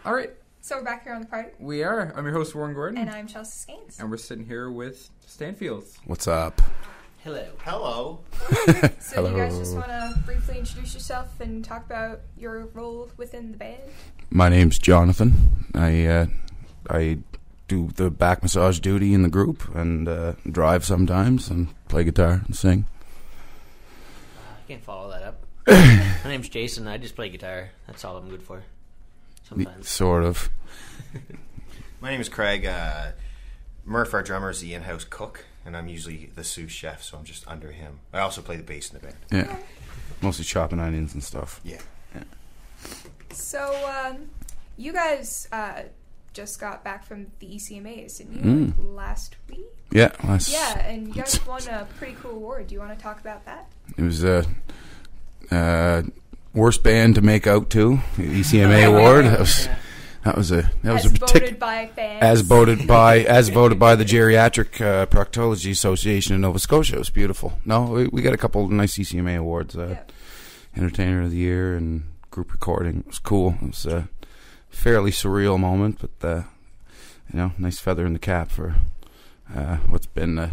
All right. So we're back here on the party. We are. I'm your host, Warren Gordon. And I'm Chelsea Skanes. And we're sitting here with Stanfields. What's up? Hello. Hello. So Hello. you guys just want to briefly introduce yourself and talk about your role within the band? My name's Jonathan. I do the back massage duty in the group and drive sometimes and play guitar and sing. I can't follow that up. My name's Jason. I just play guitar. That's all I'm good for. Sometimes. Sort of. My name is Craig. Murph, our drummer, is the in-house cook, and I'm usually the sous chef, so I'm just under him. I also play the bass in the band. Yeah. Mostly chopping onions and stuff. Yeah. So, you guys just got back from the ECMAs, didn't you? Like last week? Yeah. Yeah, and you guys won a pretty cool award. Do you want to talk about that? It was worst band to make out to, the ECMA award. That was a voted by fans. As voted by the Geriatric Proctology Association in Nova Scotia. It was beautiful. No, we got a couple of nice ECMA awards. Entertainer of the Year and group recording. It was cool. It was a fairly surreal moment, but nice feather in the cap for what's been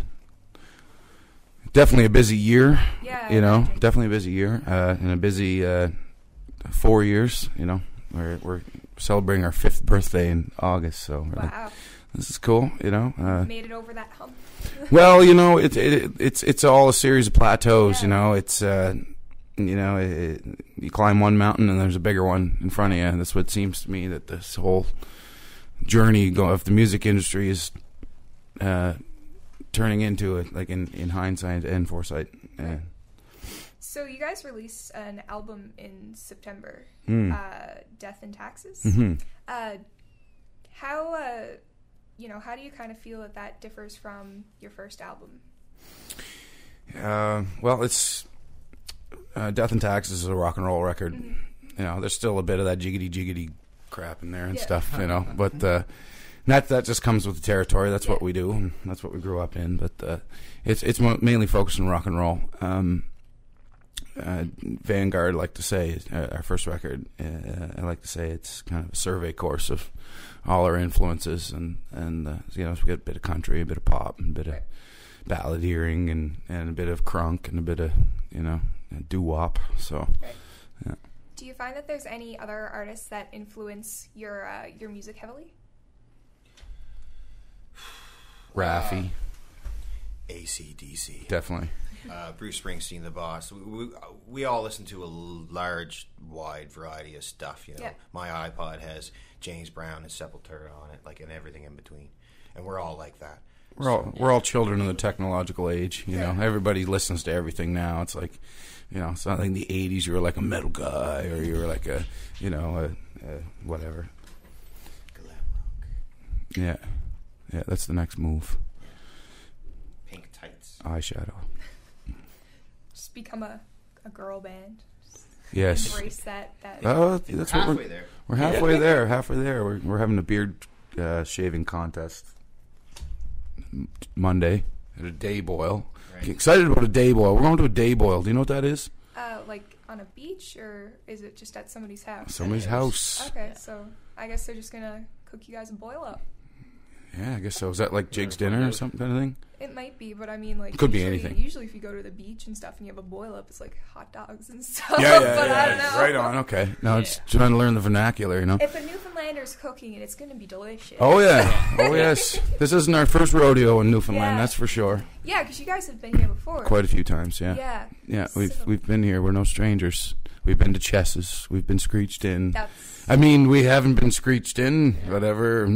definitely a busy year. Yeah, definitely a busy year and a busy 4 years. We're celebrating our 5th birthday in August, so wow, this is cool. Made it over that hump. Well, it's all a series of plateaus. It's you climb one mountain and there's a bigger one in front of you. And that's what it seems to me that this whole journey of the music industry is turning into it, like in hindsight and foresight. Right. So you guys released an album in September, Death and Taxes. Mm-hmm. How do you kind of feel that differs from your first album? Well, it's Death and Taxes is a rock and roll record. Mm-hmm. There's still a bit of that jiggity crap in there and stuff. But that just comes with the territory. That's what we do, and that's what we grew up in. But it's mainly focused on rock and roll. Vanguard, I like to say, our first record, I like to say it's kind of a survey course of all our influences, and we got a bit of country, a bit of pop, and a bit of balladeering, and a bit of crunk, and a bit of doo-wop. So, yeah. Do you find that there's any other artists that influence your music heavily? Raffi, AC/DC. definitely. Bruce Springsteen, the boss. We all listen to a wide variety of stuff. My iPod has James Brown and Sepultura on it, and everything in between, and we're all like that. We're all children of the technological age. Everybody listens to everything now. It's like, it's not like in the '80s you were like a metal guy or you were like a whatever. Glam rock. Yeah, that's the next move. Pink tights. Eyeshadow. Just become a girl band. Yes. Embrace that. That's what halfway there. We're halfway there. Halfway there. We're having a beard shaving contest Monday at a day boil. Right. Excited about a day boil. We're going to a day boil. Do you know what that is? Like on a beach, or is it just at somebody's house? Somebody's house. Okay, so I guess they're just gonna cook you guys a boil up. Yeah, I guess so. Is that like Jake's dinner or something kind of thing? It might be, but I mean, Could be anything. Usually, if you go to the beach and stuff and you have a boil up, it's like hot dogs and stuff. Yeah, but I don't know. Right on. Okay. No, it's trying to learn the vernacular. If a Newfoundlander's cooking it, it's going to be delicious. Oh yeah. Oh yes. This isn't our first rodeo in Newfoundland. That's for sure. Yeah, because you guys have been here before. Quite a few times. Yeah. Yeah. Yeah. We've been here. We're no strangers. We've been to Chesses. We've been screeched in. We haven't been screeched in. Whatever.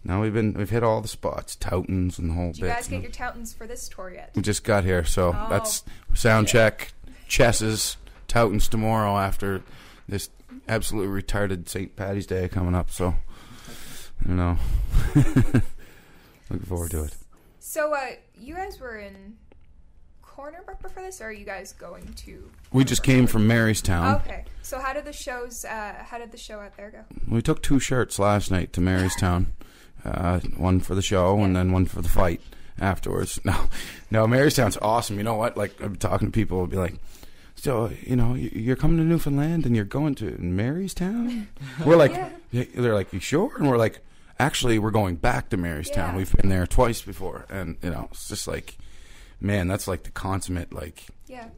No, we've hit all the spots, Toutons and the whole bit. Did you guys get your Toutons for this tour yet? We just got here, so that's sound check, Chesses, Toutons tomorrow after this absolutely retarded St. Paddy's Day coming up. So, I don't know. Looking forward to it. So, you guys were in Cornerbrook before this, or are you guys going to? We just came from Marystown. Okay, so how did the show out there go? We took 2 shirts last night to Marystown. One for the show and then one for the fight afterwards. No, Marystown's awesome. You know what? Like, I'm talking to people, will be like, so, you're coming to Newfoundland and you're going to Marystown? We're like, they're like, you sure? And we're like, actually, we're going back to Marystown. We've been there twice before. And, it's just like, man, that's like the consummate, like,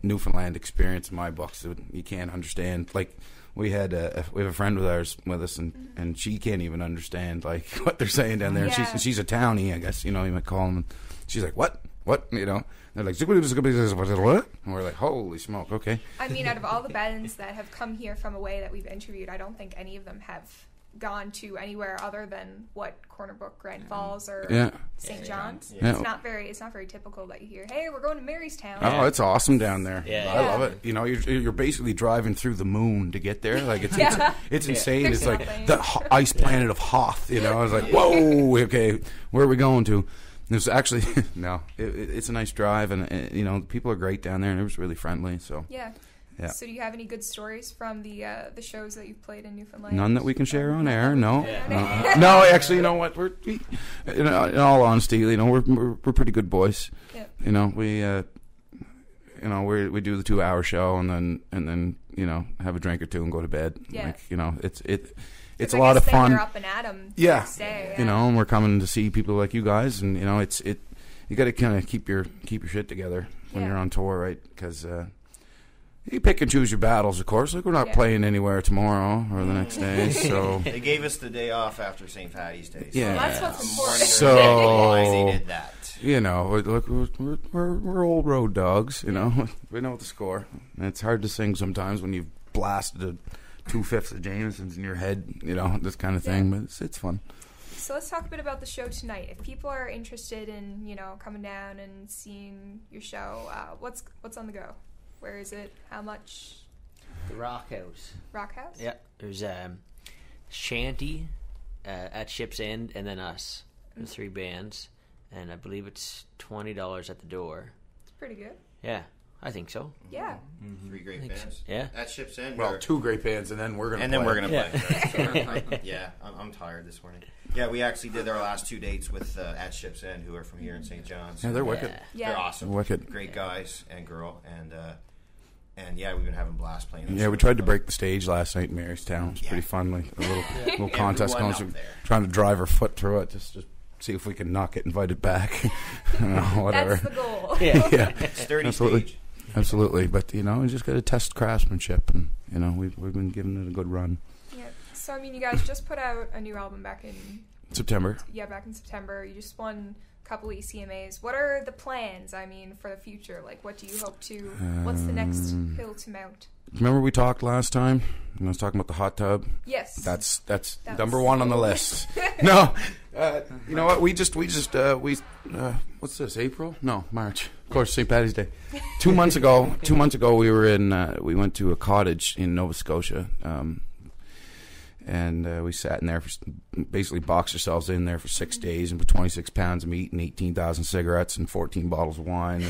Newfoundland experience in my books that you can't understand. Like, we have a friend with us, and she can't even understand, like, what they're saying down there. And she's a townie, I guess, you might call them. She's like, what? They're like, what? And we're like, holy smoke, okay. I mean, out of all the bands that have come here from away that we've interviewed, I don't think any of them have gone to anywhere other than Corner Brook, Grand Falls, or St. John's. Yeah. It's not very typical that you hear, hey, we're going to Marystown. Oh, it's awesome down there. Yeah. I love it. You're basically driving through the moon to get there. Like, it's insane. There's it's like nothing. the ice planet of Hoth. I was like, whoa, okay, where are we going to? It was actually it's a nice drive, and people are great down there, and it was really friendly. So yeah. So do you have any good stories from the shows that you've played in Newfoundland? none that we can share on air. No, Yeah. no. Actually, you know what? In all honesty, we're pretty good boys. Yeah. We do the 2-hour show, and then have a drink or two and go to bed. Yeah. It's a lot of fun. You're up and at 'em the Yeah, next day, and we're coming to see people like you guys, and you got to kind of keep your shit together when you're on tour, right? Because you pick and choose your battles, of course. Like, we're not playing anywhere tomorrow or the next day, so They gave us the day off after St. Patty's Day. So Yeah. Well, that's what's important. So- why they did that. look, we're old road dogs. We know the score. And it's hard to sing sometimes when you've blasted 2/5 of Jameson's in your head, this kind of thing. But it's fun. So let's talk a bit about the show tonight. If people are interested in, coming down and seeing your show, what's on the go? Where is it? How much? The Rock House. Rock House? Yeah. There's Shanty at Ship's End, and then us. There's 3 bands, and I believe it's $20 at the door. It's pretty good. Yeah, I think so. Yeah. 3 great Thanks. bands. Yeah. At Ship's End. Well, 2 great bands, and then we're gonna play. Yeah, I'm tired this morning. Yeah, we actually did our last 2 dates with At Ship's End, who are from here in St. John's. Yeah, they're wicked. Yeah. They're awesome. Wicked. Great guys and girl, and yeah, we've been having a blast playing. Yeah, we tried to break the stage last night in Marystown. It was pretty fun. Like a little contest Everyone going. up there. Trying to drive our foot through it, just see if we can not get invited back. Whatever. That's the goal. Yeah, Sturdy absolutely. stage. Absolutely. But you just got to test craftsmanship, and we've been giving it a good run. Yeah. So you guys just put out a new album back in September. Yeah, back in September. You just won a couple of ECMAs. What are the plans? For the future. Like, what do you hope to? What's the next hill to mount? Remember we talked last time? I was talking about the hot tub. Yes. That's number 1 on the list. No, you know what? We what's this? April? No, March. Of course, St. Patty's Day. 2 months ago, we were we went to a cottage in Nova Scotia, and we sat in there basically boxed ourselves in there for 6 days and put 26 pounds of meat and 18,000 cigarettes and 14 bottles of wine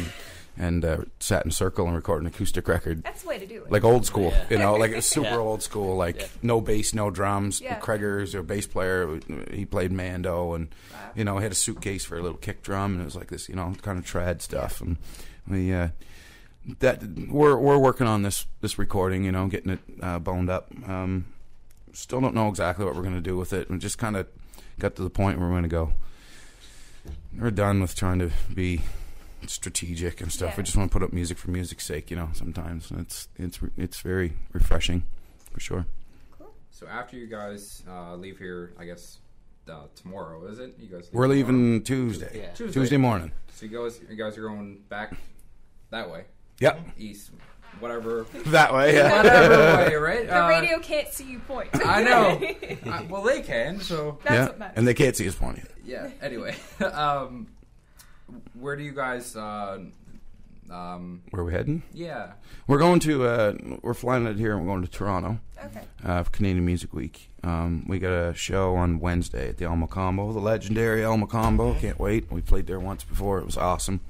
and sat in a circle and recorded an acoustic record. That's the way to do it. Like old school, Yeah. like it's super old school, like no bass, no drums. Yeah. Kreger's a bass player. He played Mando, and had a suitcase for a little kick drum, and it was like this, kind of trad stuff. And we we're working on this recording, getting it boned up. Still don't know exactly what we're going to do with it, and just kind of got to the point where we're going to go. We're done with trying to be strategic and stuff. Yeah. We just want to put up music for music's sake, sometimes. And it's very refreshing, for sure. Cool. So after you guys leave here, I guess tomorrow, is it? You guys. We're leaving Tuesday. Yeah. Tuesday morning. So you guys are going back that way. Yep. East, whatever. That way. Yeah. Whatever way, right? The radio can't see you point. I know. Well, they can. So That's what matters. And they can't see us pointing. yeah. Anyway, where do you guys? Where are we heading? Yeah. We're going to. We're flying out here, and we're going to Toronto. Okay. For Canadian Music Week. We got a show on Wednesday at the El Macombo, the legendary El Macombo. Can't wait. We played there once before. It was awesome.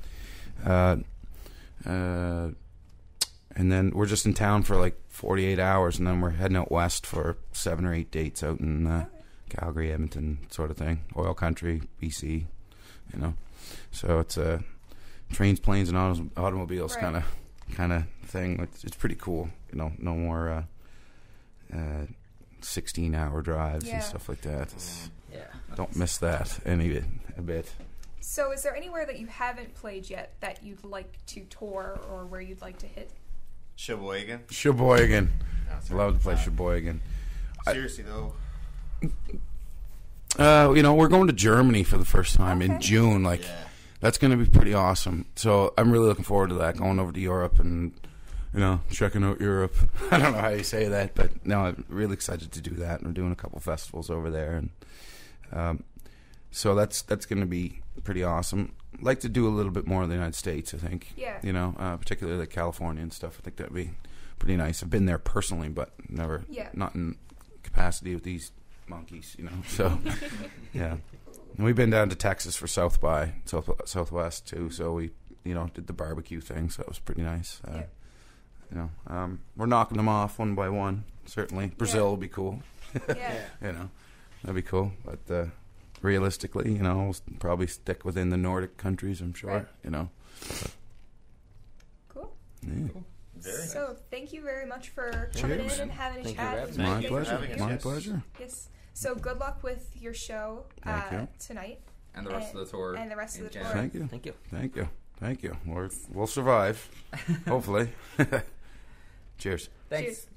And then we're just in town for like 48 hours, and then we're heading out west for 7 or 8 dates out in Calgary, Edmonton, sort of thing. Oil country, BC, So it's trains, planes, and automobiles Right. kind of kind of thing. It's pretty cool. No more 16-hour drives and stuff like that. Don't miss that a bit. So is there anywhere that you haven't played yet that you'd like to tour or where you'd like to hit? Sheboygan. Love to play Sheboygan. Seriously, though. We're going to Germany for the first time in June. That's going to be pretty awesome. So I'm really looking forward to that, going over to Europe and, checking out Europe. I don't know how you say that, but no, I'm really excited to do that. And we're doing a couple festivals over there. And so that's going to be pretty awesome. I'd like to do a little bit more in the United States, I think. Yeah. Particularly like California and stuff. I think that'd be pretty nice. I've been there personally, but never, not in capacity with these monkeys, So, yeah. And we've been down to Texas for South by Southwest too. So we, did the barbecue thing. So it was pretty nice. We're knocking them off one by one. Certainly, Brazil will be cool. That'd be cool. But realistically, we'll probably stick within the Nordic countries. I'm sure. Right. Cool. Yeah. Cool. So thank you very much for coming in and having a chat. My pleasure. Yes. So good luck with your show tonight. And the rest of the tour. And the rest of the tour. Thank you. We'll survive. Hopefully. Cheers. Thanks. Cheers.